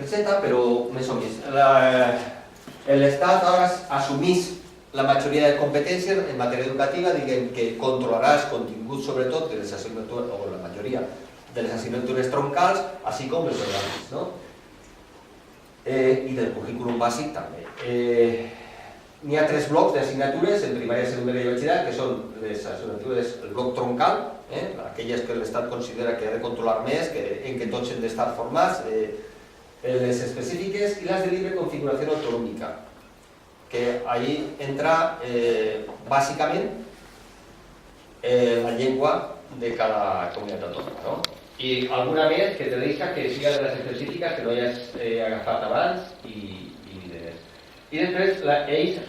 peseta, però més o més. L'Estat ara assumís la majoria de competències en matèria educativa, diguem que controlarà els continguts, sobretot, de les assignatures, o la majoria de les assignatures troncals, així com els orgànics, no? I del currículum bàsic també. N'hi ha 3 blocs d'assignatures en primària, secundària i batxillerat, que són les assignatures, el bloc troncal, aquelles que l'Estat considera que ha de controlar més, en què tots hem d'estar formats, les específiques, i les de libre configuració autonòmica, que ahí entra bàsicament la llengua de cada comunitat autònoma, no? I alguna més que te deixa que siga de les específiques que no hayas agafat abans i demés. I després ells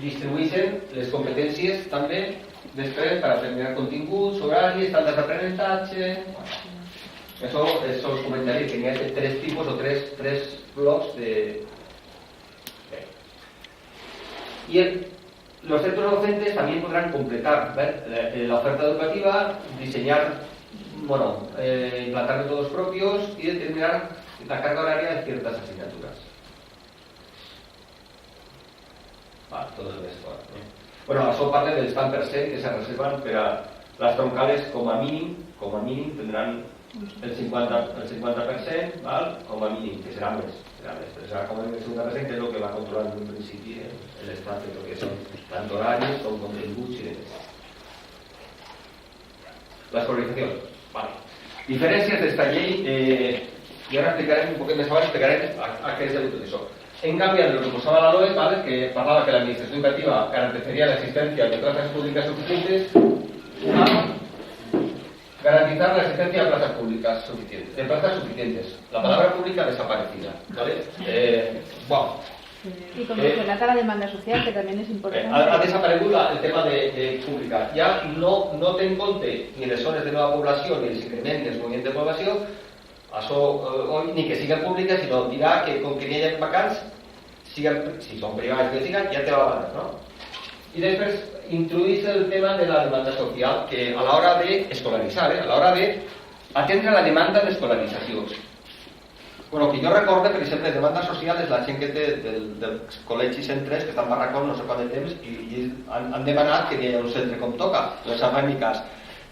distribueixen les competències també després per determinar continguts, horaris, estàndards d'aprenentatge. Això és els comentaris que n'hi ha 3 tipus o 3 blocs de... Y los centros docentes también podrán completar la oferta educativa, diseñar, implantar métodos propios y determinar la carga horaria de ciertas asignaturas. Todo esto. Bueno, això parla del 100% que se reservan per a les troncales com a mínim tindran el 50%, com a mínim, que serà més. Però serà com el 50%, que és el que va controlar en un principi l'Estat, el que són tant horaris com continguts i demés. L'escolarització. Diferències d'esta llei, i ara explicarem un poquet més abans, explicarem a què és el tot això. En cambio, lo que proposaba la LOE, que parlava que la administración educativa garantizaría la existencia de plazas públicas suficientes, a garantizar la existencia de plazas públicas suficientes. De plazas suficientes. La palabra pública desaparecida. ¿Vale? Y como se relata la demanda social, que también es importante. Ha desaparegut el tema de pública. Ja no té en compte ni les zones de nova població ni els increments dels moviments de població, això, ni que siguin públiques, sinó dirà que com que n'hi ha vacants, si són privades que siguin, ja té vegades, no? I després introdueix el tema de la demanda social, que a l'hora d'escolaritzar, a l'hora d'atendre la demanda d'escolarització. Bueno, que jo recorde, per exemple, demanda social és la gent que té dels col·legis centres que estan barracons no sé quant de temps i han demanat que hi hagi un centre com toca, no s'ha fet ni cas.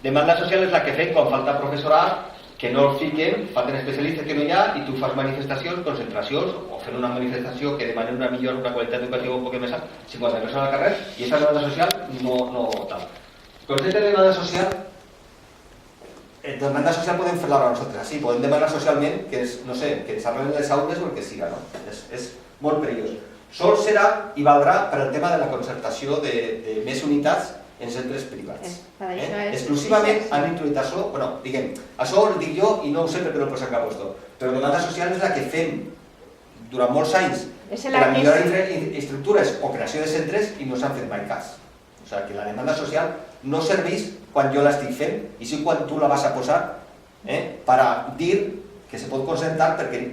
Demanda social és la que fem quan falta professorat, que no el fiquen, falten especialistes que no hi ha i tu fas manifestacions, concentracions o fent una manifestació que demanen una millor, una qualitat educativa un poc més alta, 50 persones al carrer, i aquesta demanda social no tal. El concepte de demanda social podem fer-la nosaltres, sí, podem demanar socialment que ens arreglen les aules o el que siga, no? És molt perillós. Sol serà i valdrà per al tema de la concertació de més unitats en centres privats. Exclusivament han introduït això, diguem, això ho dic jo i no ho sé perquè no ho posa cap lloc, però demanda social és la que fem durant molts anys per a millorar estructures o creació de centres i no s'han fet mai cas. O sigui que la demanda social no serveix quan jo l'estic fent i sí quan tu la vas a posar per a dir que se pot concentrar perquè,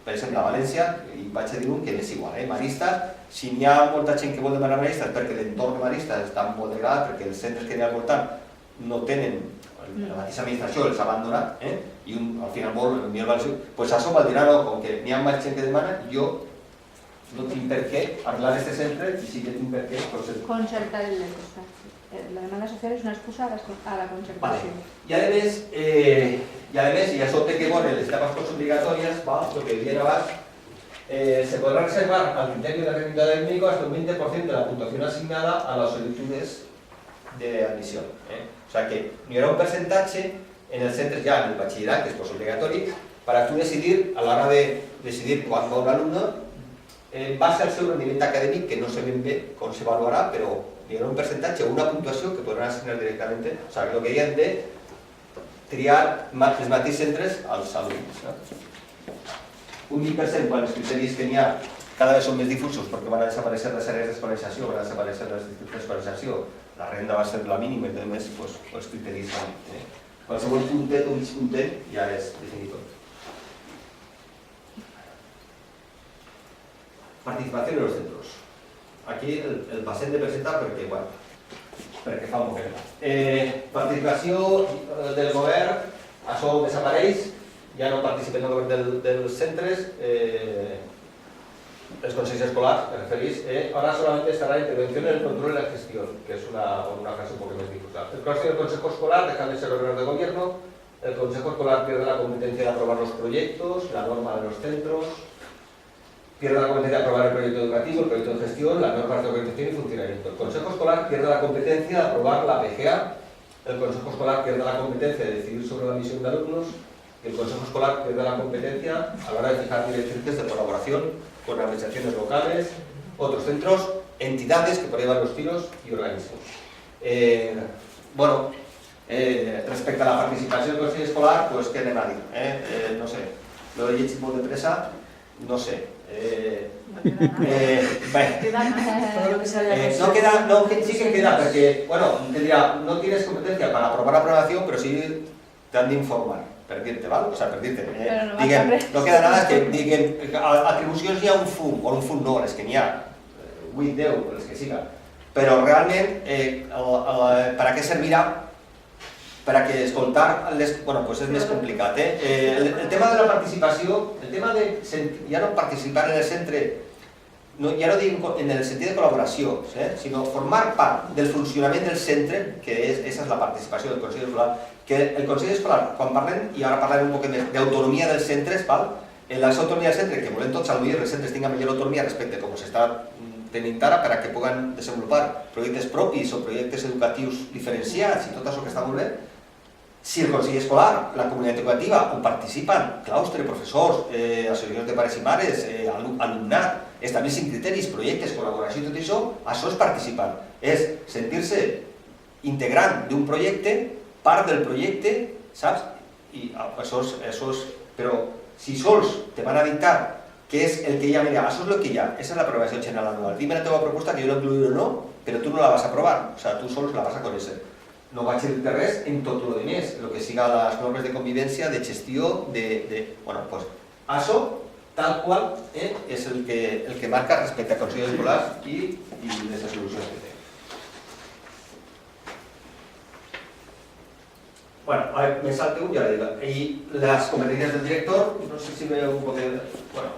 per exemple, a València, i vaig a dir un que és igual, Maristes, si n'hi ha molta gent que vol demanar Maristes perquè l'entorn de Maristes està molt degradat, perquè els centres que n'hi ha al voltant no tenen, la mateixa administració els ha abandonat, i al final vol enviar València, doncs això vol dir, no, com que n'hi ha més gent que demana, jo no tinc per què arreglar aquest centre i sí que tinc per què concertar el centre. La demanda social és una excusa a la concertació. I a més, i això té que veure les etapes postobligatòries, el que dient abans, se podrá reservar al criterio del rendimiento académico hasta un 20% de la puntuación asignada a las solicitudes de admisión. O sea que hi haurà un percentatge en els centres ja en el batxillerat, que és postobligatori, per a tu decidir, a l'hora de decidir quan va un alumne, en base al seu rendiment acadèmic, que no sé ben bé com s'avaluarà, però hi haurà un percentatge o una puntuació que podran assignar directament. O sigui, el que hi hem de triar els mateixos centres als alumnes. Un 20% quan els criteris que n'hi ha cada vegada són més difusos perquè van a desaparèixer les àrees d'escolarització, van a desaparèixer les instituts d'escolarització, la renda va ser la mínima i també els criteris van. Qualsevol puntet o mig puntet ja és definitor. Participació en els centres. Aquí el passem de presentar perquè fa un poquet. Participació del govern, això desapareix. ja no participen en el govern dels centres, els consells escolars, me referís, ahora solamente estará la intervención en el control y la gestión, que es una frase un poco más difusa. El próximo consejo escolar deja de ser órgano de gobierno, el consejo escolar pierde la competencia de aprobar los proyectos, la norma de los centros, pierde la competencia de aprobar el proyecto educativo, el proyecto de gestión, las normas de organización y funcionamiento. El consejo escolar pierde la competencia de aprobar la PGA, el consejo escolar pierde la competencia de decidir sobre la misión de alumnos y el consejo escolar pierde la competencia a la hora de fijar directrices de colaboración con organizaciones locales, otros centros, entidades que por ahí van los tiros y organismos. Bueno, respecte a la participació del Consell Escolar, pues què anem a dir? No sé, lo he llegit molt de pressa, no sé. Sí que queda, porque, bueno, te dirá, no tienes competencia para aprobar la aprobación, pero sí te han de informar, per dir-te, ¿vale? O sea, per dir-te. No queda nada, és que diguen, atribucions hi ha un fum, o un fum no, les que n'hi ha, 8, 10, les que siga. Però realment, per a què servirà? Per a que escoltar, bueno, pues és més complicat. El tema de la participació, el tema de ja no participar en el centre, ja no dic en el sentit de col·laboració, sinó formar part del funcionament del centre, que és la participació del Consell Escolar, que el Consell Escolar, quan parlem, i ara parlarem un poc d'autonomia dels centres, en l'autonomia del centre, que volem tots al millor els centres tinguin millor autonomia respecte a com s'està tenint ara, per a que puguen desenvolupar projectes propis o projectes educatius diferenciats i tot això que està molt bé. Si el Consell Escolar, la comunitat educativa, on participen claustre, professors, associacions de pares i mares, alumnat, establissin criteris, projectes, col·laboració i tot això és participar. És sentir-se integrant d'un projecte, part del projecte, saps? I això és... Però si sols te van a dictar què és el que hi ha, mira, això és el que hi ha, aquesta és l'aprovació general anual. Dime la teva proposta que jo l'incluiré o no, però tu no la vas a aprovar, o sigui, tu sols la vas a conèixer. No vaig dir res en tot el més, el que siga les normes de convivència, de gestió, Bueno, doncs, això, tal qual, és el que marca respecte al Consell Escolar i les solucions que té. Bueno, me salte un, ya le digo. Y las competencias del director, no sé si veo un poco de... Bueno,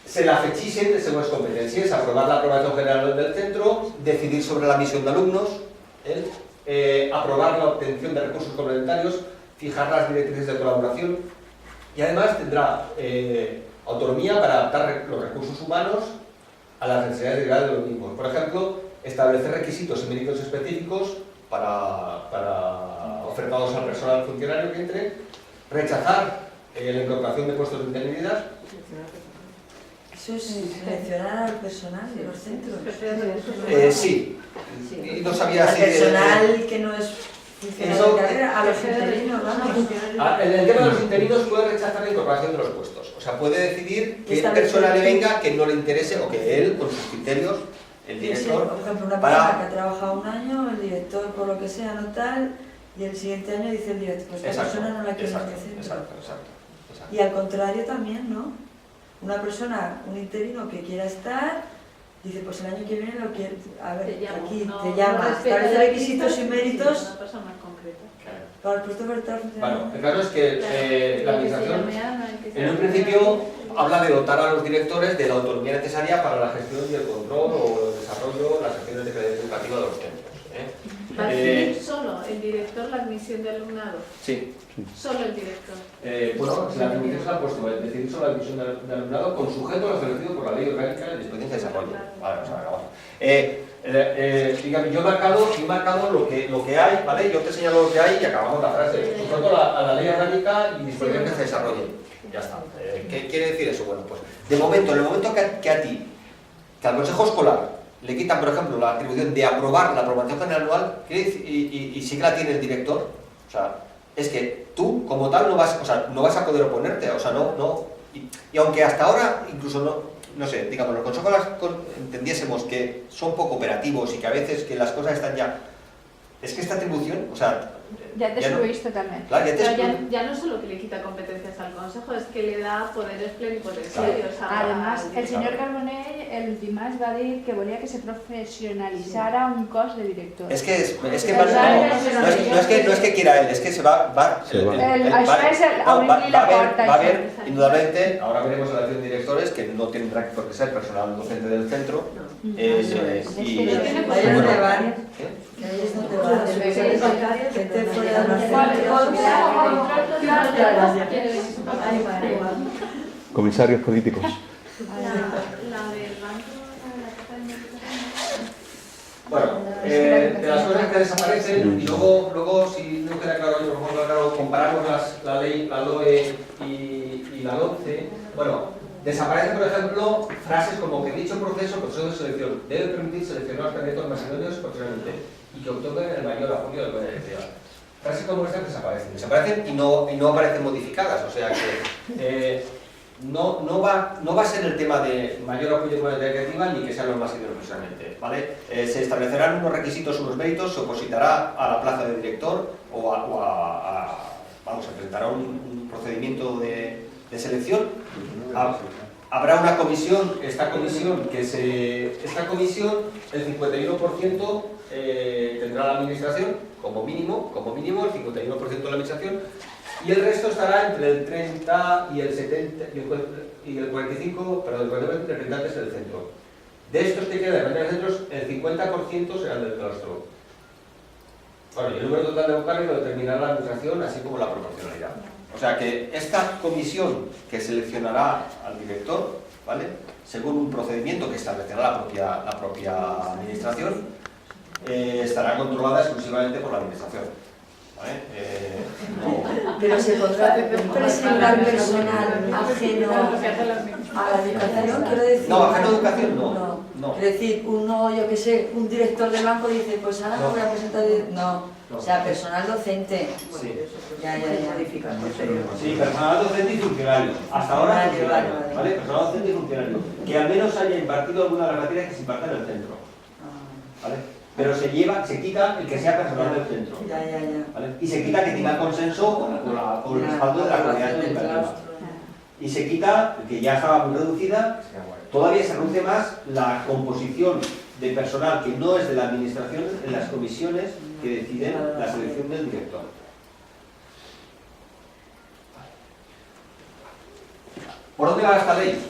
se le afegixen les següents competències: aprovar la aprobación general del centro, decidir sobre la misión de alumnos, aprobar la obtención de recursos complementarios, fijar las directrices de colaboración y además tendrá autonomía para adaptar los recursos humanos a las necesidades derivadas de los mismos. Por ejemplo, establecer requisitos y méritos específicos para ofertados al personal funcionario que entre, rechazar la incorporación de puestos de interinidad. Eso es seleccionar al personal de los centros. Sí, y no sabía al si... personal que no es funcionario de carrera, a los interinos, vamos. En el tema de los interinos puede rechazar la incorporación de los puestos. O sea, puede decidir que persona le venga que no le interese o que él, con sus criterios, el director... Por ejemplo, una persona que ha trabajado un año, el director por lo que sea no tal, y el siguiente año dice el director, pues esta persona no la quiere en este centro. Exacto. Y al contrario también, ¿no? Una persona, un interino que quiera estar, dice, pues el año que viene lo quiero, a ver, aquí te llama, establece requisitos y méritos una persona más concreta. para el puesto ofertado. Bueno, el caso es que la administración, en un principio, habla de dotar a los directores de la autonomía necesaria para la gestión y el control o el desarrollo, las acciones de calidad educativa de los centros. ¿Va a decidir solo el director la admisión de alumnado? Sí. Solo el director. Bueno, la administración se ha puesto decidir sobre la admisión de alumnado con sujeto a lo establecido por la ley orgánica de experiencia de desarrollo. Vale, dígame, yo he marcado lo que hay, ¿vale? Yo te señalo lo que hay y acabamos la frase. Sujeto a la ley orgánica y disposición que se desarrolle. Ya está. ¿Qué quiere decir eso? Bueno, pues de momento, en el momento que a ti, que al Consejo Escolar, le quitan, por ejemplo, la atribución de aprobar la aprobación general anual y sí que la tiene el director, o sea, es que tú, como tal, no vas a poder oponerte, o sea, y aunque hasta ahora, incluso no sé, digamos, los consejos entendiésemos que son poco operativos y que a veces que las cosas están ya, es que esta atribución, o sea, Ya te Ya no. excluís totalmente. Claro, ya te Pero excluye. ya no solo que le quita competencias al Consejo, es que le da poderes plenipotenciarios. Además, al el señor director. Carbonell, el dimarts va dir que volia que se professionalitzara un cos de director. Es que No es que quiera él, es que se va Això és obrir-li la porta. va a haber, indudablemente, ahora veremos la elección de directores, que no tendrá por qué ser personal docente del centro, No. y Ahí es donde van, ¿eh? ahí es donde van, gente fuera de la Comisarios políticos. La del banco, la capa de Bueno, de las cosas que desaparecen, y luego si no queda claro, yo mejor claro, comparamos la ley, la LOE y la LOMCE. Bueno, desaparecen, por ejemplo, frases como que dicho proceso de selección debe permitir seleccionar a los candidatos más idóneos profesionalmente y que otorguen el mayor apoyo de la comunidad electoral. Frases como estas desaparecen y no aparecen modificadas, o sea que no va a ser el tema de mayor apoyo de la comunidad creativa ni que sean los más idóneos profesionalmente, ¿vale? Se establecerán unos requisitos, unos méritos, se opositará a la plaza de director vamos, se presentará un procedimiento de selección. Habrá una comisión, esta comisión, el 51% tendrá la administración, como mínimo el 51% de la administración, y el resto estará entre el 30 y el 70 y el 45, perdón, el 40% de representantes del centro. De estos que quedan representantes del centro, el 50% serán del claustro. Bueno, y el número total de vocales lo determinará la administración, así como la proporcionalidad. O sea que esta comisión que seleccionará al director, ¿vale?, según un procedimiento que establecerá la propia administración, estará controlada exclusivamente por la administración, ¿vale? Pero se podrá presentar personal ajeno a la educación, quiero decir. No, ajeno a educación no. Quiero decir, yo que sé, un director de banco dice, pues ahora me voy a presentar. No. O sea, personal docente. Sí. Ya. Sí, personal docente y funcionario. Hasta ahora Vale, funcionario, vale. ¿vale? Personal docente y funcionario. Que al menos haya impartido alguna de las materias que se imparten en el centro, ¿vale? Pero se quita el que sea personal del centro, Ya. ¿vale? Y se quita que tenga consenso con el respaldo de la comunidad educativa. Y se quita, que ya estaba muy reducida, todavía se reduce más la composición de personal que no es de la administración en las comisiones que deciden la selección del director. ¿Por dónde va esta ley?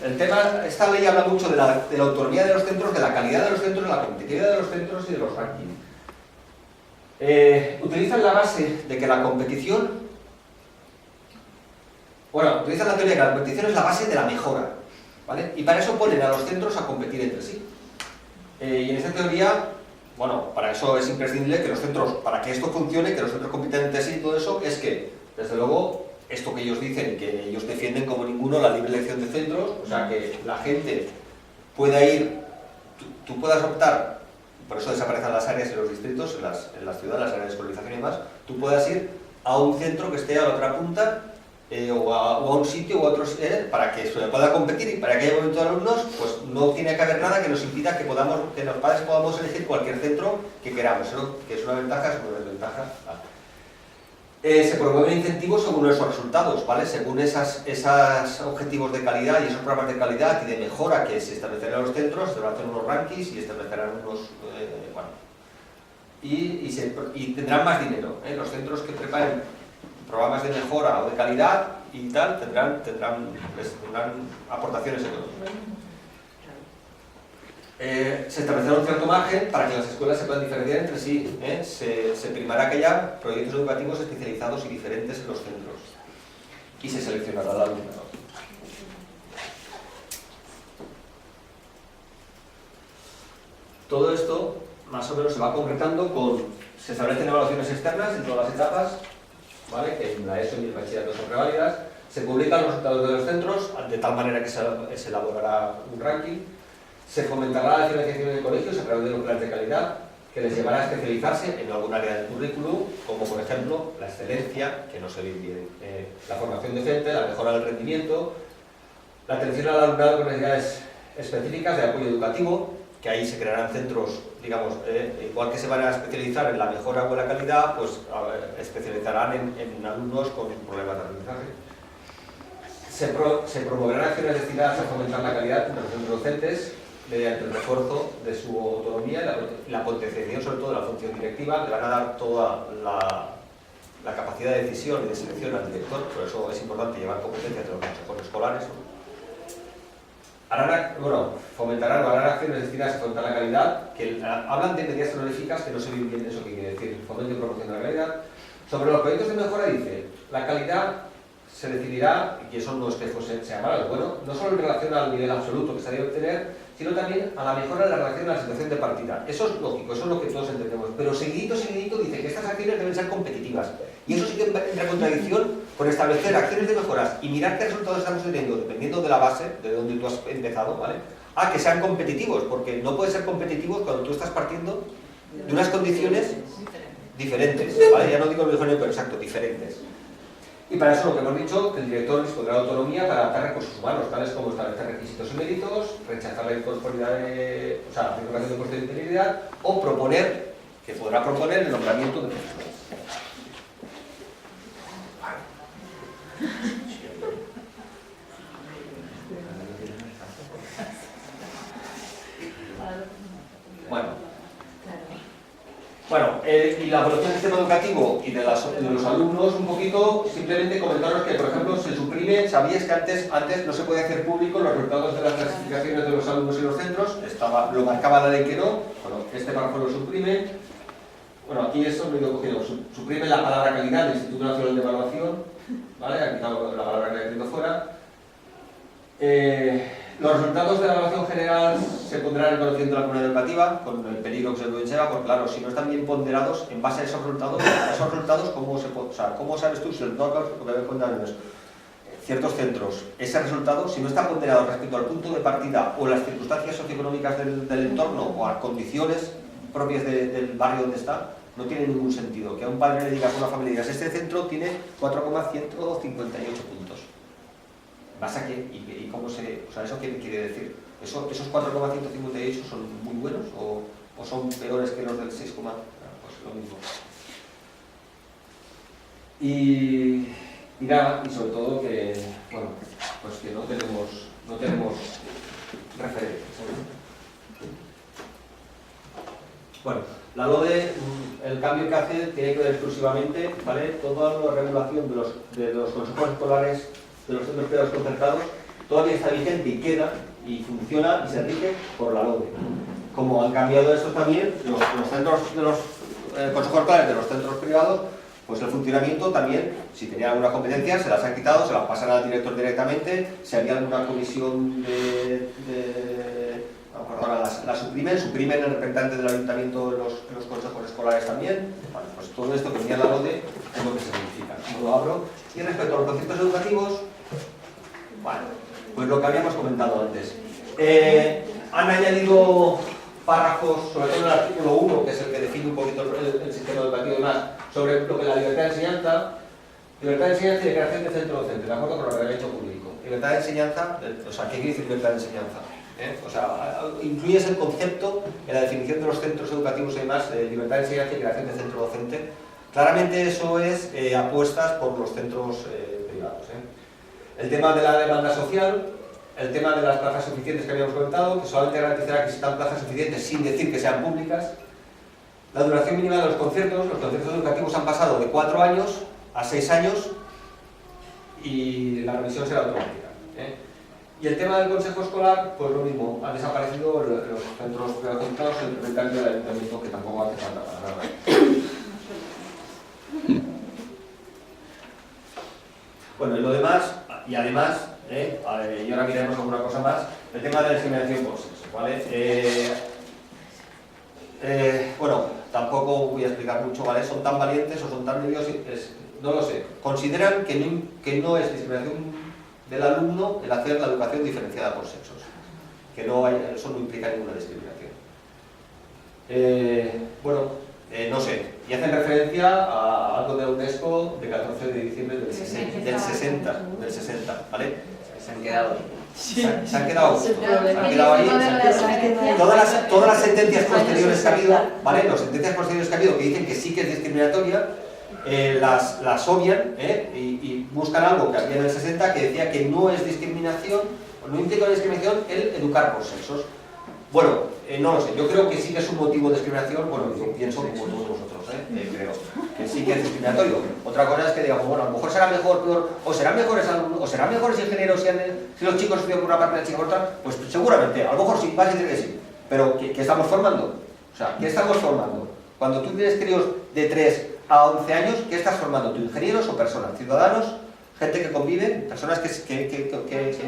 Esta ley habla mucho de la autonomía de los centros, de la calidad de los centros, de la competitividad de los centros y de los rankings. Utilizan la base de que la competición, utilizan la teoría de que la competición es la base de la mejora, ¿vale? Y para eso ponen a los centros a competir entre sí. Y en esta teoría, para eso es imprescindible que los centros, para que esto funcione, que los centros compitan entre sí y todo eso, es que, desde luego, esto que ellos dicen, que ellos defienden como ninguno la libre elección de centros, o sea, que la gente pueda ir, tú puedas optar, por eso desaparecen las áreas y los distritos, en las ciudades, las áreas de escolarización y demás, tú puedas ir a un centro que esté a la otra punta, o a un sitio u otro, para que se pueda competir y para que haya movimiento de alumnos, pues no tiene que haber nada que nos impida que los padres podamos elegir cualquier centro que queramos, ¿no? Que es una ventaja, es una desventaja. Se promueven incentivos según esos resultados, ¿vale? Según esos objetivos de calidad y esos programas de calidad y de mejora que se establecerán en los centros, se van a hacer unos rankings y establecerán unos, y tendrán más dinero, ¿eh? Los centros que preparen programas de mejora o de calidad y tal tendrán aportaciones económicas. Se establecerá un cierto margen para que las escuelas se puedan diferenciar entre sí, ¿eh? Se primará que haya proyectos educativos especializados y diferentes en los centros y se seleccionará el alumnado. Todo esto más o menos se va concretando se establecen evaluaciones externas en todas las etapas, ¿vale? Que en la ESO y el bachillerato son reválidas, se publican los resultados de los centros de tal manera que se elaborará un ranking, se fomentará la diferenciación en el colegio, se través de los planes de calidad que les llevará a especializarse en algún área del currículum, como por ejemplo la excelencia, que no se ve bien, la formación docente, la mejora del rendimiento, la atención al alumnado con necesidades específicas de apoyo educativo, que ahí se crearán centros, digamos, igual que se van a especializar en la mejora o en la calidad, pues especializarán en alumnos con problemas de aprendizaje. Se promoverán acciones destinadas a fomentar la calidad de los centros docentes mediante el refuerzo de su autonomía y la potenciación sobre todo de la función directiva. Le van a dar toda la capacidad de decisión y de selección al director, por eso es importante llevar competencias de los consejos escolares. Fomentarán o harán acciones destinadas a fomentar la calidad, que hablan de medidas honoríficas que no sé bien eso que quiere decir, fomento y promoción de la calidad. Sobre los proyectos de mejora dice, la calidad se decidirá, y eso no es que sea malo, bueno, no solo en relación al nivel absoluto que se debe obtener, sino también a la mejora en la relación a la situación de partida. Eso es lógico, eso es lo que todos entendemos, pero seguidito dice que estas acciones deben ser competitivas. Y eso sí que entra en contradicción con establecer acciones de mejoras y mirar qué resultados estamos teniendo, dependiendo de la base, de donde tú has empezado, ¿vale? A que sean competitivos, porque no puedes ser competitivos cuando tú estás partiendo de unas condiciones diferentes, ¿vale? Ya no digo el mejor, pero exacto, diferentes. Y para eso lo que hemos dicho, que el director dispondrá de autonomía para adaptar recursos humanos, tales como establecer requisitos y méritos, rechazar la incorporidad de, o sea, la incorporación de puestos de integridad, o proponer, que podrá proponer el nombramiento de profesores. Y la evolución del sistema educativo y de los alumnos, un poquito, simplemente comentaros que, por ejemplo, se suprime, sabíais que antes no se podía hacer público los resultados de las clasificaciones de los alumnos y los centros, lo marcaba la ley que no, bueno, este párrafo lo suprime. Bueno, aquí eso lo he ido cogiendo, suprime la palabra calidad del Instituto Nacional de Evaluación, ¿vale? Ha quitado la palabra que he escrito fuera. Los resultados de la evaluación general se pondrán en conocimiento de la comunidad educativa, con el peligro que se conlleva, porque claro, si no están bien ponderados, en base a esos resultados ¿cómo sabes tú si el doctor, lo que había contado en ciertos centros, ese resultado, si no está ponderado respecto al punto de partida o las circunstancias socioeconómicas del entorno o a condiciones propias del barrio donde está, no tiene ningún sentido que a un padre le digas, a una familia, digas, este centro tiene 4,158 puntos. ¿Vas a qué? ¿Y cómo se...? O sea, ¿eso qué quiere decir? ¿Esos 4,158 son muy buenos o son peores que los del 6, pues lo mismo. Y nada, y sobre todo que, bueno, pues que no tenemos referencias. Bueno, la LODE, el cambio que hace tiene que ver exclusivamente, ¿vale? Toda la regulación de los consejos escolares de los centros privados concertados todavía está vigente y queda y funciona y se rige por la LODE. Como han cambiado estos también, los centros de los consejos escolares de los centros privados, pues el funcionamiento también, si tenían alguna competencia, se las han quitado, se las pasan al director directamente. Si había alguna comisión ahora la suprimen el representante del ayuntamiento en los consejos escolares también. Bueno, pues todo esto que venía en la LODE es lo que se modifica. No lo abro. Y respecto a los conceptos educativos, bueno, pues lo que habíamos comentado antes. Han añadido párrafos, sobre todo en el artículo 1, que es el que define un poquito el sistema educativo y más, sobre lo que es la libertad de enseñanza. Libertad de enseñanza y de creación de centro docente, de acuerdo con el reglamento público. Libertad de enseñanza, o sea, ¿qué quiere decir libertad de enseñanza? O sea, incluyes el concepto en la definición de los centros educativos y demás, libertad de enseñanza y creación de centro docente. Claramente eso es apuestas por los centros privados. El tema de la demanda social, el tema de las plazas suficientes que habíamos comentado, que solamente garantizará que existan plazas suficientes sin decir que sean públicas. La duración mínima de los conciertos educativos han pasado de 4 años a 6 años y la revisión será automática. Y el tema del consejo escolar, pues lo mismo, han desaparecido los centros privados concertados, el representante del ayuntamiento, que tampoco hace falta para nada. Bueno, y lo demás, y además, y ahora miraremos alguna cosa más, el tema de la discriminación por sexo, ¿vale? Bueno, tampoco voy a explicar mucho, ¿vale? Son tan valientes o son tan nerviosos, no lo sé. Consideran que no es discriminación del alumno el hacer la educación diferenciada por sexos, que eso no implica ninguna discriminación. No sé, y hacen referencia a algo de la UNESCO de 14 de diciembre del 60, ¿vale? Se han quedado. Se han quedado ahí. Todas las sentencias posteriores que ha habido, ¿vale? Las sentencias posteriores que ha habido que dicen que sí que es discriminatoria, las obvian y buscan algo que había en el 60 que decía que no es discriminación, no implica discriminación el educar por sexos. Bueno, no lo sé, yo creo que sí que es un motivo de discriminación, bueno, yo pienso como todos vosotros, creo que sí que es discriminatorio. Otra cosa es que digamos, bueno, a lo mejor será mejor, peor, o serán mejores alumnos, o serán mejores ingenieros si los chicos estudian por una parte y las chicas por otra, pues seguramente, a lo mejor sí, vas a decir que sí, pero ¿qué estamos formando? O sea, ¿qué estamos formando? Cuando tú tienes críos de 3 a 11 años, ¿qué estás formando tú? ¿Ingenieros o personas? ¿Ciudadanos? ¿Gente que convive? ¿Personas que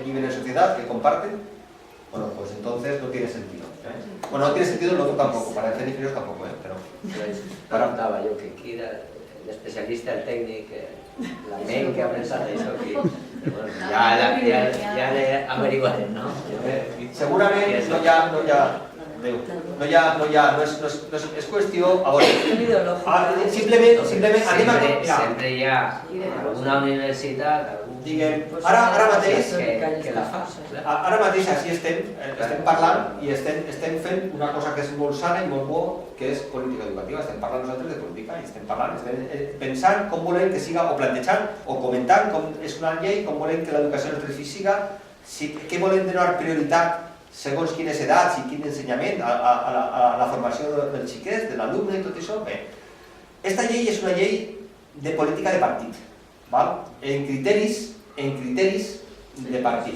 viven en sociedad, que comparten? Bueno, pues entonces no tiene sentido. Bueno, no tiene sentido el otro tampoco, para ser ingenieros tampoco, pero... Preguntava jo que qui era l'especialista, el tècnic, la ment que ha pensat això aquí. Bueno, ja l'he averiguat, no? Segurament és qüestió... A veure, simplement anem a... Sempre hi ha una universitat, diguem, ara mateix que la fa. Ara mateix així estem parlant i estem fent una cosa que és molt sana i molt bo, que és política educativa. Estem parlant nosaltres de política i estem pensant com volem que siga, o plantejant, o comentant com és una llei, com volem que l'educació dels fills siga, què volem donar prioritat segons quines edats i quin ensenyament a la formació dels xiquets, de l'alumne i tot això. Bé, esta llei és una llei de política de partit, en criteris de partit,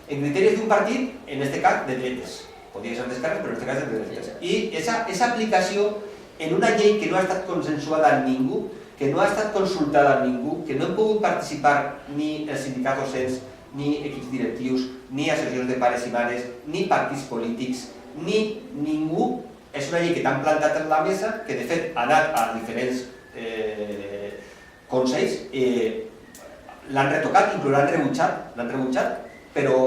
en criteris d'un partit, en este cas de dretes, podria ser d'esquerres, però en este cas de dretes, i esa aplicació en una llei que no ha estat consensuada amb ningú, que no ha estat consultada amb ningú, que no han pogut participar ni els sindicats docents, ni equips directius, ni associacions de pares i mares, ni partits polítics, ni ningú, és una llei que t'han plantat en la mesa, que de fet ha anat a diferents consells, l'han retocat, inclús l'han rebutjat, però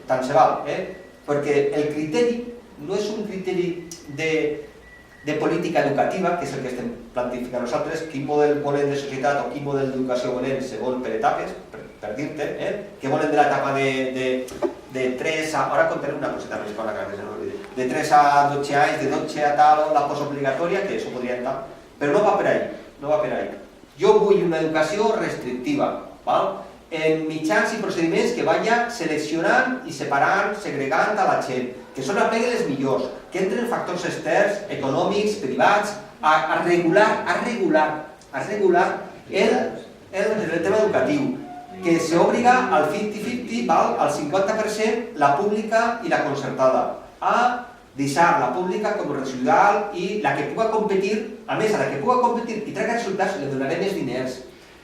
tant se val, perquè el criteri no és un criteri de política educativa, que és el que estem planificant nosaltres, quin model volem de societat o quin model d'educació volem segons per etapes, per dir-te, què volem de l'etapa de 3 a... Ara contaré una coseta més per la cara, de 3 a 12 anys, de 12 a tal, la postobligatòria, que això podria entrar, però no va per ahí, no va per ahí. Jo vull una educació restrictiva, en mitjans i procediments que vaya seleccionant i separant, segregant a la gent, que són apleguen les millors, que entren factors externs, econòmics, privats, a regular el tema educatiu, que s'obliga al 50-50, al 50% la pública i la concertada, a deixar la pública com residual i la que puga competir, a més, a la que puga competir i tracta resultats, li donaré més diners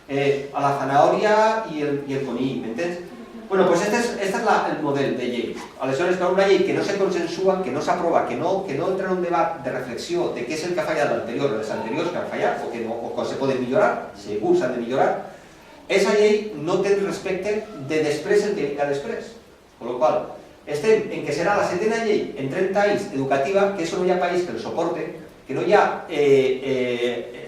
a la zanahòria i el conill, m'entens? Bueno, pues este es el model de llei. Aleshores, una llei que no se consensua, que no s'aprova, que no entra en un debat de reflexió de què és el que ha fallat l'anterior, els anteriors que han fallat, o que se poden millorar, segur s'han de millorar, esa llei no té respecte de després el que vinga després. Con lo qual, estem en que serà la 7ª llei en 30 anys educativa, que això no hi ha país que el suporte, que no hi ha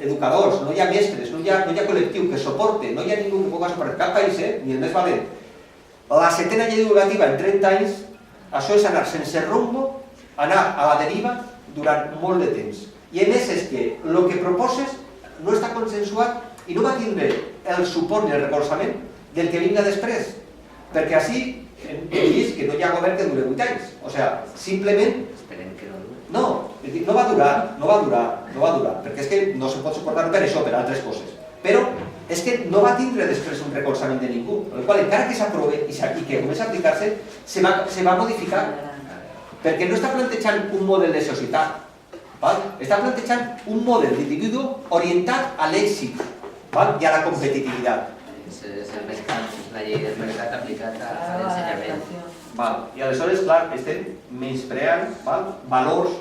educadors, no hi ha mestres, no hi ha col·lectiu que suporte, no hi ha ningú que pugui suportar, cap país, ni el més valent. La 7ª llei educativa en 30 anys, això és anar sense rumbo, anar a la deriva durant molt de temps. I a més és que el que proposes no està consensuat i no va tindre el suport ni el recolzament del que vinga després, perquè així hem vist que no hi ha govern que dure 8 anys. O sigui, simplement... Esperem que no dure. No va durar, perquè és que no se pot suportar per això, per altres coses. Però és que no va tindre després un recolzament de ningú, el qual encara que s'aprove i que comença a aplicar-se, se va modificar, perquè no està plantejant un model de societat, està plantejant un model d'individu orientat a l'èxit i a la competitivitat. És el mercat, és la llei del mercat aplicat a l'ensenyament. I aleshores, clar, estem menyspreant valors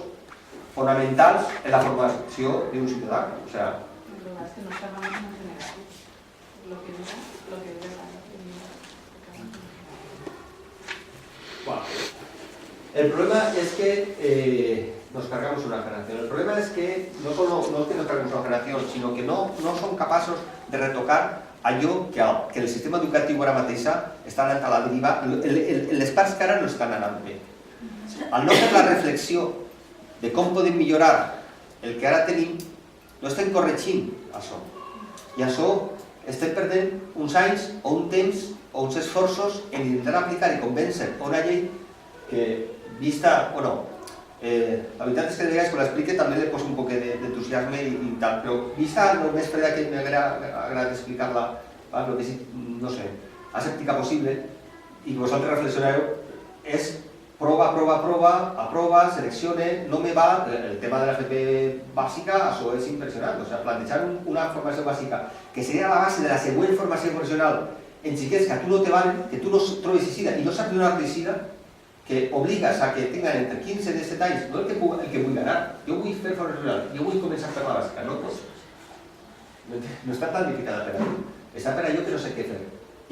fonamentals en la formació d'un ciutadà. O sigui, es que no estamos en general. Lo que digas. El problema es que nos cargamos una generación. El problema es que no solo es que nos cargamos una generación, sino que no son capaces de retocar allò que el sistema educatiu ara mateixa està anant a la deriva, les parts que ara no estan anant bé. Al no fer la reflexió de com podem millorar el que ara tenim, no estem corregint això. I això estem perdent uns anys o un temps o uns esforços en intentar aplicar i convèncer una llei que vista, bueno, la veritat és que de vegades quan l'explique també li poso un poc d'entusiasme i tal, però vista el més freda que m'agrada explicar-la, el que és, no sé, asèptica possible, i que vosaltres reflexioneu, és prova, aprova, seleccione, no me va, el tema de la FP bàsica, això és impressionant, o sigui, plantejar una formació bàsica que seria la base de la següent formació professional en xiquets que a tu no te valen, que tu no trobes sida i no saps donar-li sida, que obligues a que tinguin entre 15 i 17 anys, no el que vull anar, jo vull fer formació professional, jo vull començar a fer la bàsica, no està tan edificada per a mi, està per a allò que no sé què fer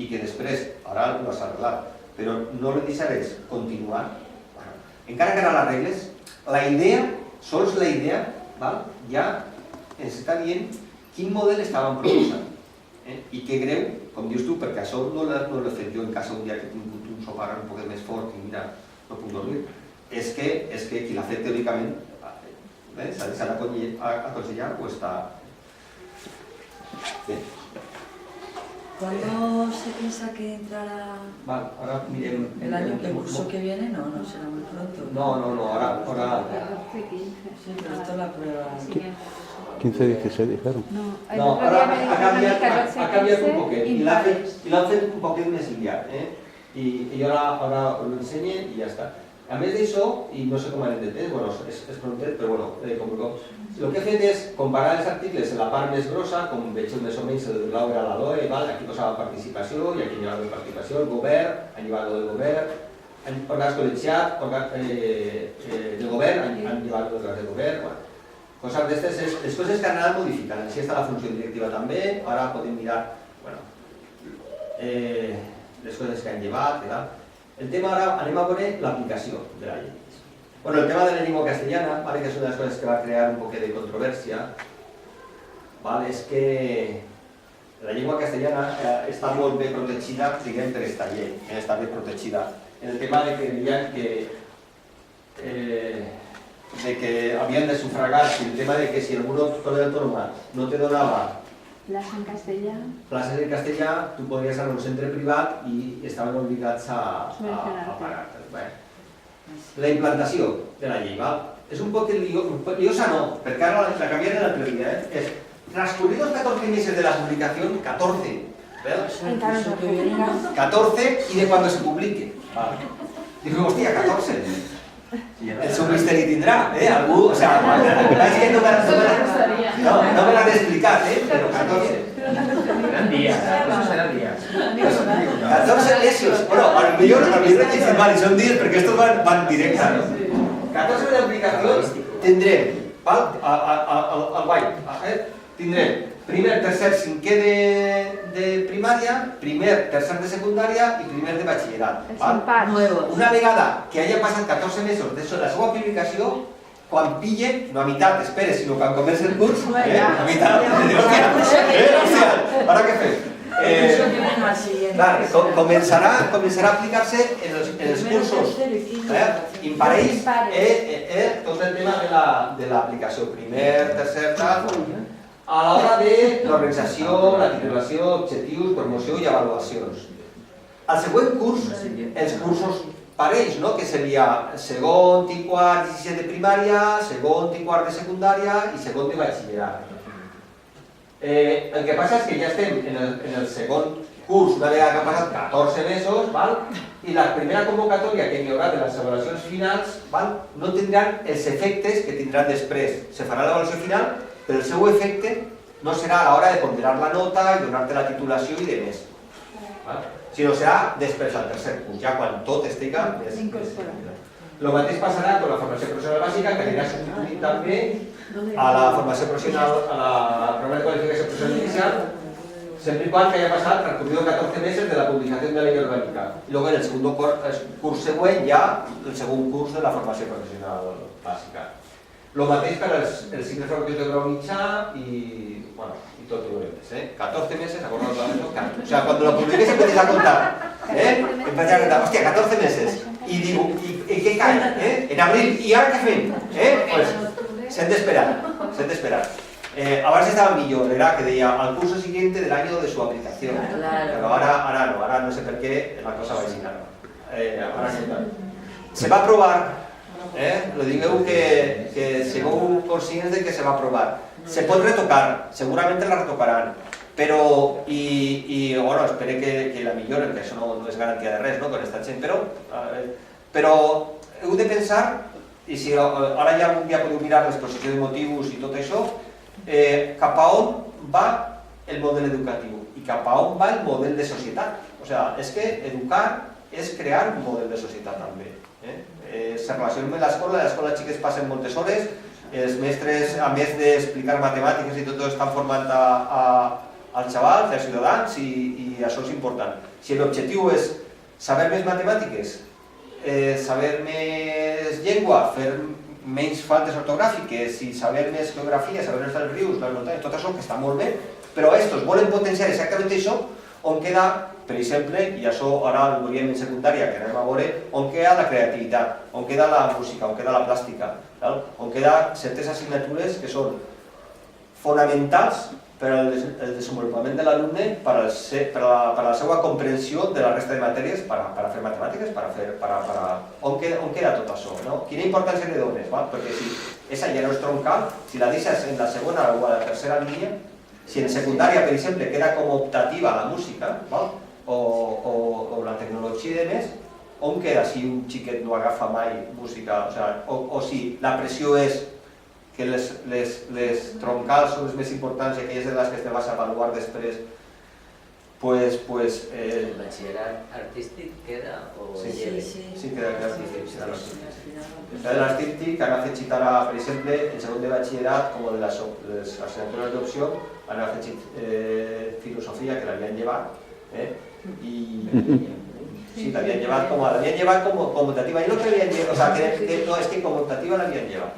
i que després, ara ho has arreglat, però no li deixaràs continuar. Encara que ara l'arregles, la idea, sols la idea, ja ens està dient quin model estàvem proposant. I que greu, com dius tu, perquè això no l'he fet jo en casa un dia que he tingut un sopar un poc més fort i mira, no puc dormir, és que qui l'ha fet teòricament s'ha d'aconsellar o està bé. ¿Cuándo se piensa que entrará? Vale, ahora mirem... ¿El curso que viene? No será muy pronto. No, ahora... 14, 15. Sí, pero esto es la prueba. 15-16 dijeron. No, ha canviat un poquet i l'han fet un poquet més liat, i ara ho ensenye i ja està. A més d'això, i no sé com han entès, bueno, és prontet, però bueno, el que he fet és comparar els articles en la part més grossa, com vegeu més o menys el de Laura a la LOE, aquí posava participació, i aquí hi ha la participació, el govern, han llevat el govern, òrgans col·legiats, del govern, han llevat l'òrgans del govern, coses d'aquestes, les coses que han anat modificant, així està la funció directiva també, ara podem mirar les coses que han llevat i tal. El tema ara, anem a veure l'aplicació de la llei. Bueno, el tema de la llengua castellana, que és una de les coses que va crear un poc de controvèrsia, és que la llengua castellana està molt bé protegida, diguem, per aquesta llei, està bé protegida. En el tema de que diuen que havien de sufragar, el tema de que si alguna comunitat autònoma no te donava places en castellà, tu podries anar a un centre privat i estaven obligats a pagar-te. La implantació de la llei, és un poc liosa, no, perquè ara la canviaré l'altre dia, és transcurridos 14 meses de la publicación, 14 y de cuando se publique. Digo, hostia, 14. El seu misteri tindrà, algú, o sea, és que no me l'han explicat, però 14. Seran días, eso serán días. 14 mesos, bueno, al millor dicen, vale, són dies perquè estos van directe, no? 14 d'aplicacions tindrem, al guai, tindrem primer, tercer, cinquè de primària, primer, tercer de secundària i primer de batxillerat. Una vegada que haya passat 14 mesos de la seva publicació, quan pille, no a meitat, espera, sinó quan comença el curs, a meitat, ara què fem? Començarà a aplicar-se en els cursos imparells tot el tema de l'aplicació primer, tercer, tal, a l'hora de l'organització, la titulació, objectius, promoció i avaluacions. Al següent curs, els cursos parells, que seria segon i quart i sisè de primària, segon i quart de secundària i segon de batxillerat. El que passa és que ja estem en el segon curs, una vegada que han passat 14 mesos, i la primera convocatòria que hi haurà de les avaluacions finals no tindran els efectes que tindran després. Se farà l'avaluació final, però el seu efecte no serà a l'hora de ponderar la nota i donar-te la titulació i demés, sinó serà després al tercer curs, ja quan tot estigui més incorporat. El mateix passarà amb la formació professional bàsica, que anirà substituint també a la formació professional, a la programa de qualificació professional inicial, sempre i quan que haya passat transcurrido 14 mesos de la publicació de la llei orgànica. I en el segon curs següent ja el segon curs de la formació professional bàsica. Lo mateix per als cicles formatius de grau mitjà i, bueno, y todo tipo de meses, 14 meses, acordaos de eso, o sea, cuando lo publiquéis empecéis a contar, empecéis a contar, hostia, 14 meses, y digo, ¿y qué cae? En abril, ¿y ahora qué hacen? Pues, se han de esperar. Ahora se estaba millor, era que deia al curso siguiente del año de su aplicación, pero ahora no sé por qué la cosa va a ir ahora se va a probar, lo digo que sigo conscientes de que se va a probar. Se pot retocar, segurament la retocaran, però, bueno, espero que la milloren, que això no és garantia de res, no?, con esta gent, però heu de pensar, i si ara ja algun dia podeu mirar l'exposició de motius i tot això, cap a on va el model educatiu i cap a on va el model de societat. O sigui, és que educar és crear un model de societat també. Se relaciona amb l'escola, a l'escola xiques passen moltes hores, els mestres, a més d'explicar matemàtiques i tot, estan formant als xavals, als ciutadans, i això és important. Si l'objectiu és saber més matemàtiques, saber més llengua, fer menys faltes ortogràfiques i saber més geografia, saber més dels rius, les muntanyes, tot això que està molt bé, però estos volen potenciar exactament això, on queda, per exemple, i això ara ho veuríem en secundària, que anem a veure, on queda la creativitat, on queda la música, on queda la plàstica, on queda certes assignatures que són fonamentals per al desenvolupament de l'alumne, per a la seva comprensió de la resta de matèries, per a fer matemàtiques, on queda tot això? Quina importància li dones? Perquè si esa ja no és troncal, si la deixes en la segona o a la tercera línia, si en secundària, per exemple, queda com optativa la música o la tecnologia i demés, on queda si un xiquet no agafa mai música? O si la pressió és que les troncals són les més importants i aquelles de les que te vas a avaluar després, pues... ¿El bachillerato artístic queda o lleve? Sí, queda artístic. Està de l'artístic, han afegit ara, per exemple, en segon de batxillerat, com de les assignatures d'opció, han afegit filosofia, que l'havien llevat, sí, l'havien llevat com optativa. I no que l'havien llevat, no, és que com optativa l'havien llevat.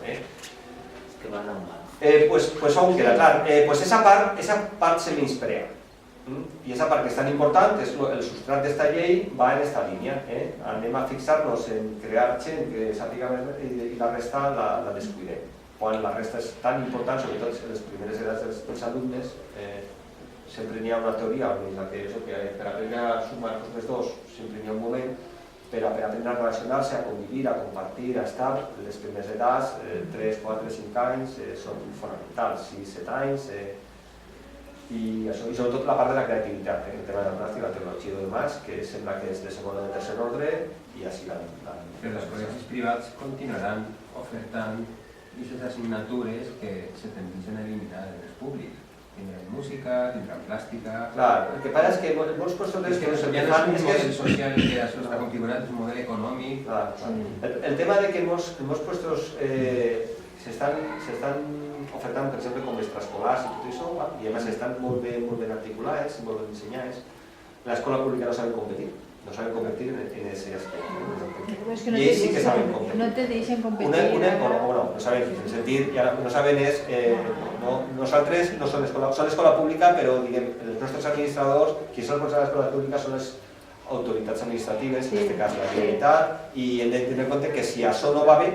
Que van a mal. Pues on queda, clar, pues esa part se menyspreà. I esa part que és tan important, el substrat d'esta llei va en esta línia. Anem a fixar-nos en crear gent que sàpiga més i la resta la descuidem. Quan la resta és tan important, sobretot en les primeres edats dels alumnes, sempre n'hi ha una teoria, que per aprendre a sumar els més dos sempre n'hi ha un moment, però per aprendre a relacionar-se, a convivir, a compartir, a estar, les primeres edats, 3, 4, 5 anys, són fonamentals, 6, 7 anys, i sobretot la part de la creativitat, el tema de la plàstica, la tecnologia i demás, que sembla que és de segon o de tercer ordre, i així Però els col·legis privats continuaran ofertant aquestes assignatures que se tendeixen a eliminar en els públics. Tindran música, tindran plàstica... Clar, el que passa és que molts professors que no se'n fan... Ja no és un model social que això està configurat, és un model econòmic... El tema de que molts professors s'estan ofertant, per exemple, com extraescolars i tot això, i a més estan molt ben articulats, molt ben dissenyats, l'escola pública no saben competir. No saben competir en ese aspecto. Y ells sí que saben competir. No te deixen competir. No saben, en el sentit, no saben és... Nosaltres no som escola pública, però els nostres administradors, qui són els responsables de l'escola pública són les autoritats administratives, en aquest cas la Generalitat, i hem de tenir en compte que si això no va bé,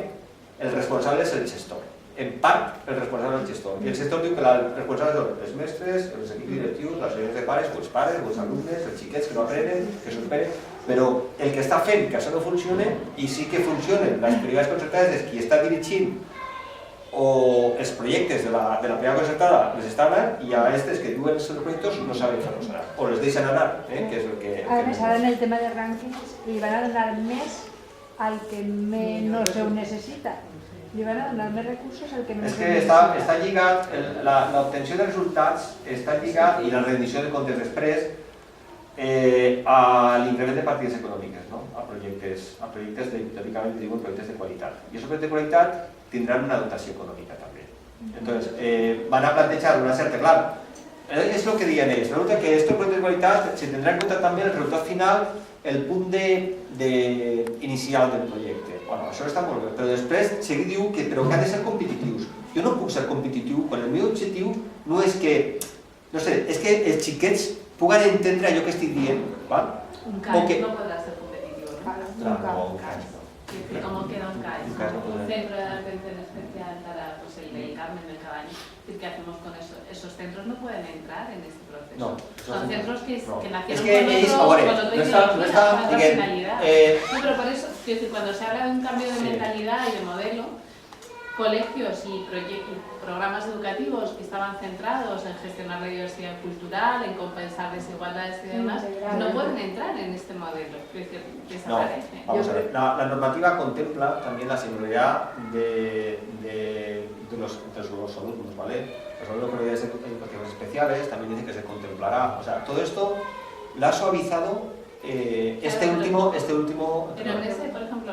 el responsable és el gestor. En part, el responsable és el gestor. I el gestor diu que els responsables són els mestres, els equips directius, les associacions de pares, o els pares, o els alumnes, els xiquets que no aprenen, que s'esperen, però el que està fent que això no funcione, i sí que funcionen les privades concertades, és qui està dirigint o els projectes de la privada concertada les estan anant, i a aquests que duen els projectes no saben fer-los anar, o les deixen anar, que és el que... A més, ara en el tema de rànquings li van a donar més al que menys ho necessita. Li van a donar més recursos al que menys ho necessita. És que està lligat, l'obtenció de resultats està lligat, i la rendició de comptes després, a l'increment de partides econòmiques, a projectes, teòricament diuen projectes de qualitat. I aquests projectes de qualitat tindran una dotació econòmica també. Entonces, van a plantejar una certa, clar, es lo que diuen ells. Resulta que este projecte de qualitat se tindrà en compte també el resultat final, el punt inicial del projecte. Bueno, això està molt bé, però després seguir diu que però que ha de ser competitius. Jo no puc ser competitiu quan el meu objectiu no és que, no sé, és que els xiquets puguen entendre allò que estic dient, val? Un CAES no podrá ser competitivo, ¿no? No, un CAES no. ¿Cómo queda un CAES? Un CAES no puede. Un centro de atención especial para pues, el del Carmen del Cabaño. ¿Qué hacemos con eso? Esos centros no pueden entrar en este proceso. No, son centros que no. nacieron Es que ells, a veure, con otra ideología, con otra finalidad. No, pero por eso, quiero decir, cuando se habla de un cambio de mentalidad y de modelo, colegios y programas educativos que estaban centrados en gestionar la diversidad cultural, en compensar desigualdades y demás, no pueden entrar en este modelo. Quiero decir, desaparece. No, vamos a ver, la normativa contempla también la singularidad de los alumnos, ¿vale? Los alumnos con necesidades educativas especiales también dice que se contemplará. O sea, todo esto lo ha suavizado este último. Pero en ese, por ejemplo,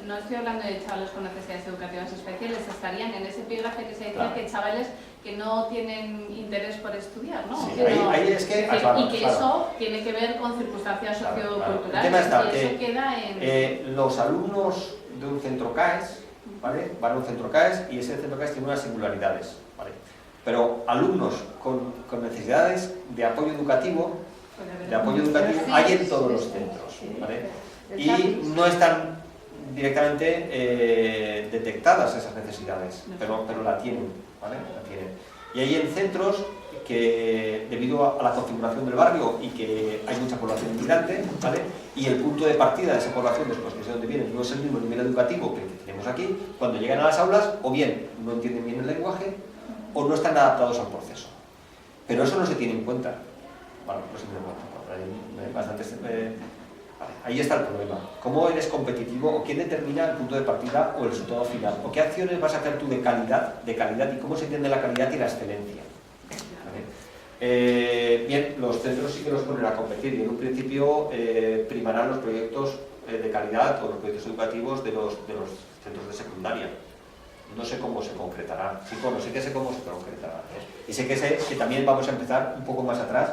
no estoy hablando de chavales con necesidades educativas especiales, estarían en ese epígrafe que se decía que chavales que no tienen interés por estudiar, ¿no? Sí, que ahí es que, y que eso tiene que ver con circunstancias socioculturales. El tema está y eso queda en... los alumnos de un centro CAES, ¿vale? Van a un centro CAES y ese centro CAES tiene unas singularidades, ¿vale? Pero alumnos con necesidades de apoyo educativo hay en todos los centros, ¿vale? Y no están directamente detectadas esas necesidades, pero la tienen, ¿vale? La tienen. Y hay en centros que, debido a la configuración del barrio y que hay mucha población inmigrante, ¿vale? Y el punto de partida de esa población, después que es de donde vienen, no es el mismo nivel educativo que el que tenemos aquí, cuando llegan a las aulas, o bien no entienden bien el lenguaje, o no están adaptados al proceso. Pero eso no se tiene en cuenta. Bueno, no se tiene en cuenta. Hay bastantes, ahí está el problema. ¿Cómo eres competitivo o quién determina el punto de partida o el resultado final? ¿O qué acciones vas a hacer tú de calidad y cómo se entiende la calidad y la excelencia? ¿Vale? Bien, los centros sí que los ponen a competir y en un principio primarán los proyectos de calidad o los proyectos educativos de los centros de secundaria. No sé cómo se concretará. Sí, bueno, sí que sé cómo se concretará. Y sé que también vamos a empezar un poco más atrás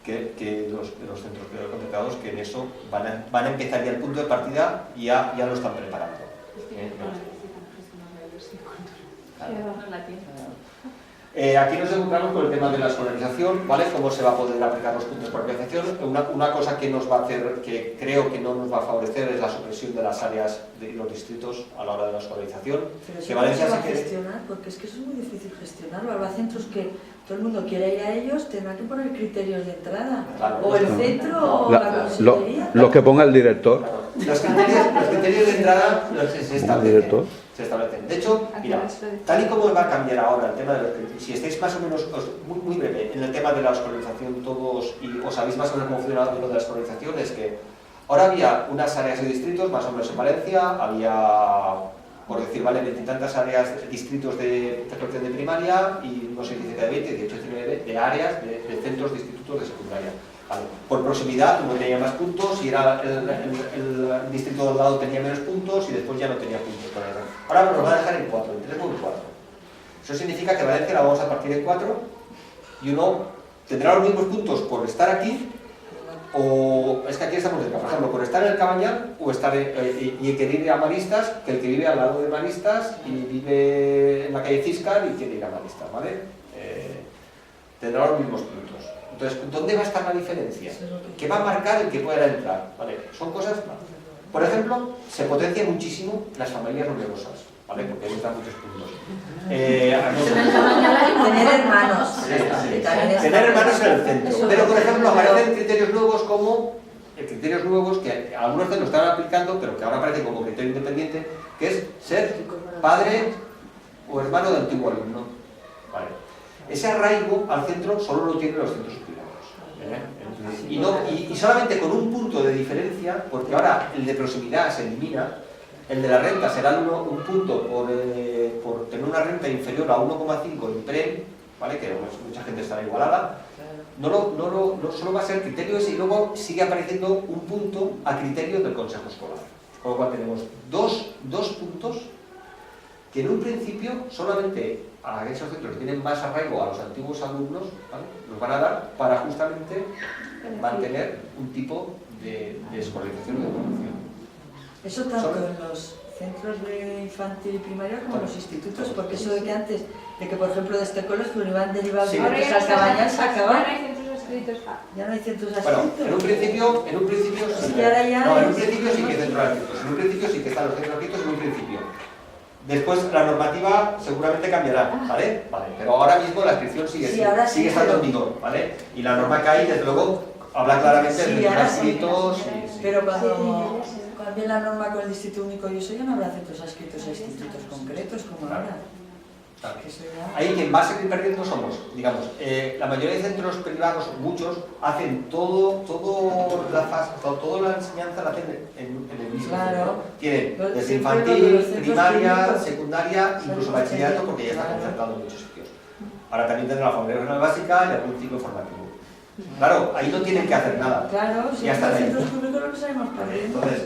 que los centros contratados, que en eso van a empezar ya el punto de partida y ya lo están preparando. Aquí nos encontramos con el tema de la escolarización, ¿vale? Cómo se va a poder aplicar los puntos por aplicación. Una cosa que nos va a hacer, que creo que no nos va a favorecer, es la supresión de las áreas de los distritos a la hora de la escolarización. Pero eso que no Valencia se va a se quiere... gestionar, porque es que eso es muy difícil gestionarlo. Habrá centros que todo el mundo quiera ir a ellos, tendrá que poner criterios de entrada. Claro, o el centro o la consejería. Lo que ponga el director. Claro. Los criterios de entrada se establecen. De hecho, mira, tal y como va a cambiar ahora el tema de los criterios, si estáis más o menos, muy breve, en el tema de la escolarización todos, y os sabéis más o menos cómo funciona lo de la escolarización, es que ahora había unas áreas de distritos, más o menos en Valencia, había, por decir, vale, 20 y tantas áreas, distritos de protección de primaria, y no sé, dice que de 20, 18, 19, de áreas, de centros de institutos de secundaria. Vale. Por proximidad uno tenía más puntos y era el distrito del lado tenía menos puntos y después ya no tenía puntos. Ahora nos va a dejar en 4, en 3 o en 4. Eso significa que Valencia la vamos a partir en 4 y uno tendrá los mismos puntos por estar aquí, o es que aquí estamos cerca, por ejemplo, por estar en el Cabañal o estar y el que vive a Maristas, que el que vive al lado de Maristas y vive en la calle Ciscar y quiere ir a Maristas, ¿vale? Tendrá los mismos puntos. Entonces, ¿dónde va a estar la diferencia? ¿Qué va a marcar el que pueda entrar? ¿Vale? Son cosas... Por ejemplo, se potencia muchísimo las familias numerosas, ¿vale? Porque ahí están muchos puntos. Tener hermanos. Tener hermanos en el centro. Pero, por ejemplo, aparecen criterios nuevos como... criterios nuevos que algunos de los están aplicando, pero que ahora aparecen como criterio independiente, que es ser padre o hermano de antiguo alumno. ¿Vale? Ese arraigo al centro solo lo tienen los centros privados. Y solamente con un punto de diferencia, porque ahora el de proximidad se elimina, el de la renta será un punto por tener una renta inferior a 1,5 en PREM, ¿vale? Que mucha gente estará igualada. No solo va a ser criterio ese y luego sigue apareciendo un punto a criterio del Consejo Escolar. Con lo cual tenemos dos puntos que en un principio solamente a esos centros que tienen más arraigo a los antiguos alumnos, ¿vale?, los van a dar para justamente mantener un tipo de escolarización de educación. Eso tanto en los centros de infantil y primaria como en los institutos, porque eso de que antes, de que por ejemplo de este colegio lo iban derivados Sí. de Salcabañal, se acaba. Ya no hay centros adscritos a. Ya no hay centros Bueno, adscritos. en un principio sí. Sí, ahora ya No, en un es- principio sí que hay centros adscritos. En un principio sí que están los centros adscritos en un principio. Después la normativa seguramente cambiará, ¿vale? Vale, pero ahora mismo la inscripción sigue, Sí, ahora sí, sigue estando en pero- vigor, ¿vale? Y la norma que hay, desde luego, habla claramente de Sí, centros ahora sí. adscritos. Pero Sí, cuando sí, sí. cambie la norma con el distrito único y eso ya no habrá centros adscritos a institutos concretos como Claro. ahora. Claro. Que eso ya- Ahí quien va a seguir perdiendo somos, digamos, la mayoría de centros privados, muchos, hacen toda la enseñanza la hacen en el mismo Claro. centro. Tienen Los- desde siempre los de infantil, los centros primaria, públicos. secundaria, incluso Claro. bachillerato, porque ya está Claro. concertado en muchos sitios. Ahora también tendrá la formación regional básica y algún ciclo formativo. Claro, ahí no tienen que hacer nada. Claro, si Ya en están los ahí. centros públicos lo que salimos perdiendo. Entonces,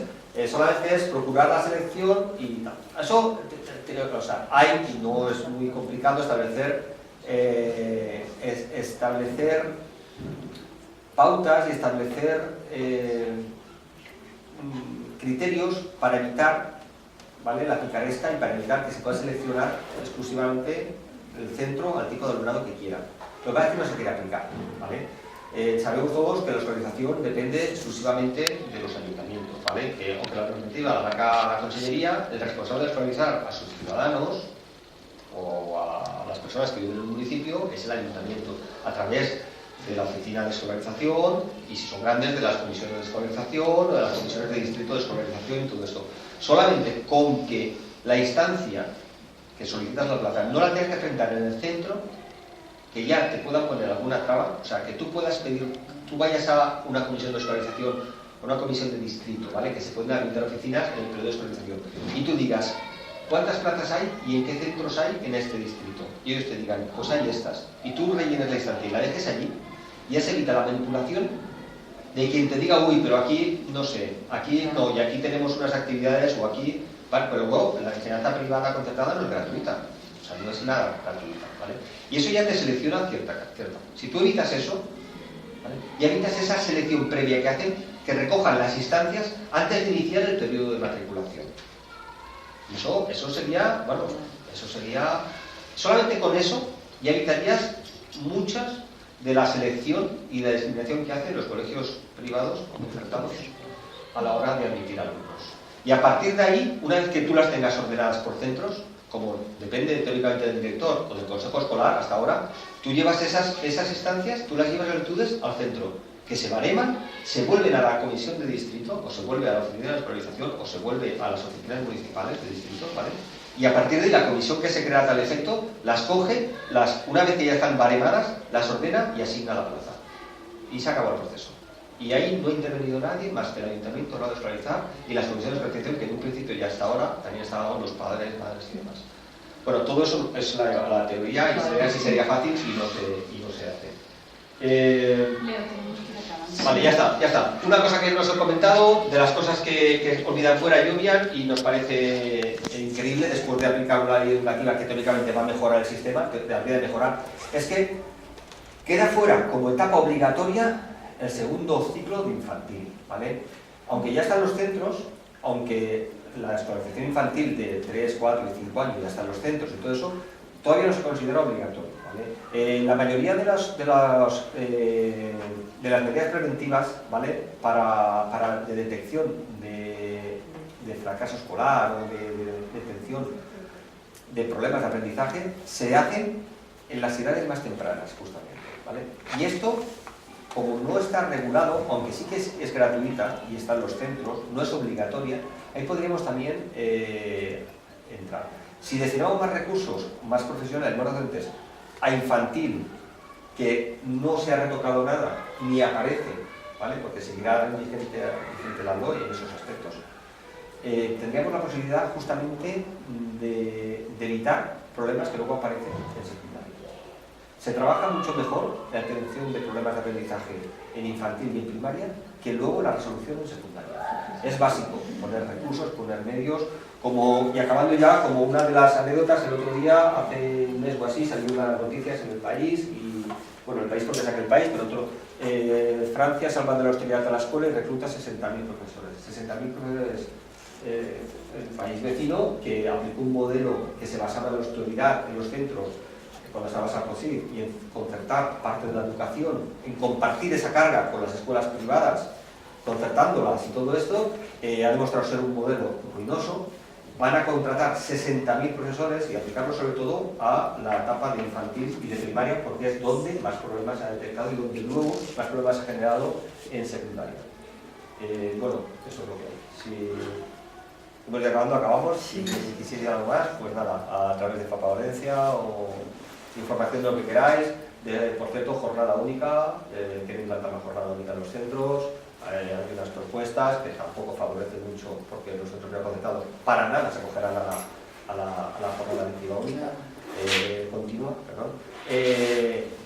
solamente es procurar la selección y tal. Eso, o sea, hay, y no es muy complicado, establecer pautas y establecer criterios para evitar, ¿vale?, la picaresca y para evitar que se pueda seleccionar exclusivamente el centro al tipo de alumnado que quiera. Lo que pasa es que no se quiere aplicar, ¿vale? Sabemos todos que la escolarización depende exclusivamente de los ayuntamientos, ¿vale? Que aunque la normativa la marca la Consellería, el responsable de escolarizar a sus ciudadanos o a las personas que viven en el municipio es el ayuntamiento, a través de la oficina de escolarización y, si son grandes, de las comisiones de escolarización o de las comisiones de distrito de escolarización y todo esto. Solamente con que la instancia que solicitas la plaza no la tengas que enfrentar en el centro, que ya te puedan poner alguna traba, o sea, que tú puedas pedir, tú vayas a una comisión de escolarización o una comisión de distrito, ¿vale?, que se pueden habilitar oficinas en el periodo de escolarización, y tú digas cuántas plazas hay y en qué centros hay en este distrito, y ellos te digan, pues hay estas, y tú rellenes la instancia y la dejes allí, y ya se evita la manipulación de quien te diga, uy, pero aquí no sé, aquí no, y aquí tenemos unas actividades, o aquí, vale, pero luego la enseñanza privada concertada no es gratuita, o sea, no es nada gratuita, ¿vale? Y eso ya te selecciona cierta. Si tú evitas eso, ¿vale?, y evitas esa selección previa que hacen, que recojan las instancias antes de iniciar el periodo de matriculación. Y eso sería, bueno, solamente con eso ya evitarías muchas de la selección y la discriminación que hacen los colegios privados concertados a la hora de admitir alumnos. Y a partir de ahí, una vez que tú las tengas ordenadas por centros, como depende teóricamente del director o del consejo escolar hasta ahora, tú llevas esas instancias, tú las llevas a virtudes al centro, que se bareman, se vuelven a la comisión de distrito, o se vuelve a la oficina de escolarización, o se vuelve a las oficinas municipales de distrito, ¿vale? Y a partir de ahí la comisión que se crea a tal efecto, las coge, una vez que ya están baremadas, las ordena y asigna la plaza. Y se acabó el proceso. Y ahí no ha intervenido nadie más que el ayuntamiento a la hora de escolarizar y las comisiones de protección, que en un principio ya hasta ahora también estaban los padres, madres y demás. Bueno, todo eso es la teoría y sería fácil y no se hace. Vale, ya está. Una cosa que nos he comentado, de las cosas que olvidan fuera y obvian, y nos parece increíble después de aplicar una ley educativa que teóricamente va a mejorar el sistema, que debería de mejorar, es que queda fuera como etapa obligatoria el segundo ciclo de infantil, ¿vale? Aunque ya están los centros, aunque la escolarización infantil de 3, 4 y 5 años ya están los centros y todo eso, todavía no se considera obligatorio, ¿vale? La mayoría de las medidas preventivas, ¿vale?, de detección de fracaso escolar o de detección de problemas de aprendizaje se hacen en las edades más tempranas, justamente, ¿vale? Y esto, como no está regulado, aunque sí que es gratuita y está en los centros, no es obligatoria, ahí podríamos también entrar. Si destinamos más recursos, más profesionales, más docentes, a infantil, que no se ha retocado nada, ni aparece, ¿vale?, porque seguirá vigente la LOE en esos aspectos, tendríamos la posibilidad justamente de evitar problemas que luego aparecen en secundaria. Se trabaja mucho mejor la atención de problemas de aprendizaje en infantil y en primaria que luego la resolución en secundaria. Es básico poner recursos, poner medios, y acabando ya, como una de las anécdotas, el otro día, hace un mes o así, salió unas noticias en El País, y bueno, El País porque es aquel país, pero Francia salva de la austeridad a la escuela y recluta 60.000 profesores. 60.000 profesores, el país vecino, que aplicó un modelo que se basaba en la austeridad en los centros, cuando estaba Sarkozy, y en concertar parte de la educación, en compartir esa carga con las escuelas privadas, concertándolas y todo esto, ha demostrado ser un modelo ruinoso. Van a contratar 60.000 profesores y aplicarlo sobre todo a la etapa de infantil y de primaria, porque es donde más problemas se han detectado y donde luego más problemas se han generado en secundaria. Bueno, eso es lo que hay. Si hemos acabando, acabamos. Si quisierais algo más, pues nada, a través de Papa Valencia o información de lo que queráis. Por cierto, jornada única, quieren implantar la jornada única en los centros. Hay unas propuestas que tampoco favorecen mucho porque los centros preconcertados para nada se acogerán a la jornada lectiva única, continua, perdón.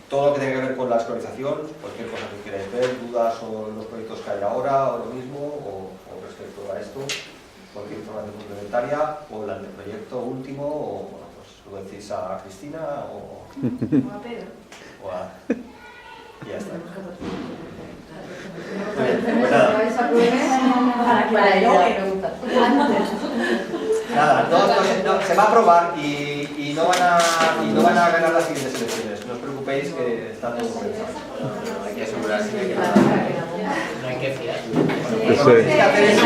Todo lo que tenga que ver con la escolarización, cualquier cosa que queráis ver, dudas o los proyectos que hay ahora o lo mismo, o respecto a esto, cualquier información complementaria o el anteproyecto último, o bueno, pues lo decís a Cristina o a Pedro. Y ya está. Nada, se va a aprobar y no van a ganar las siguientes elecciones. No os preocupéis que está todo pensado. Hay que asegurarse de que no hay que fiar. Bueno, pues lo que tenéis que hacer es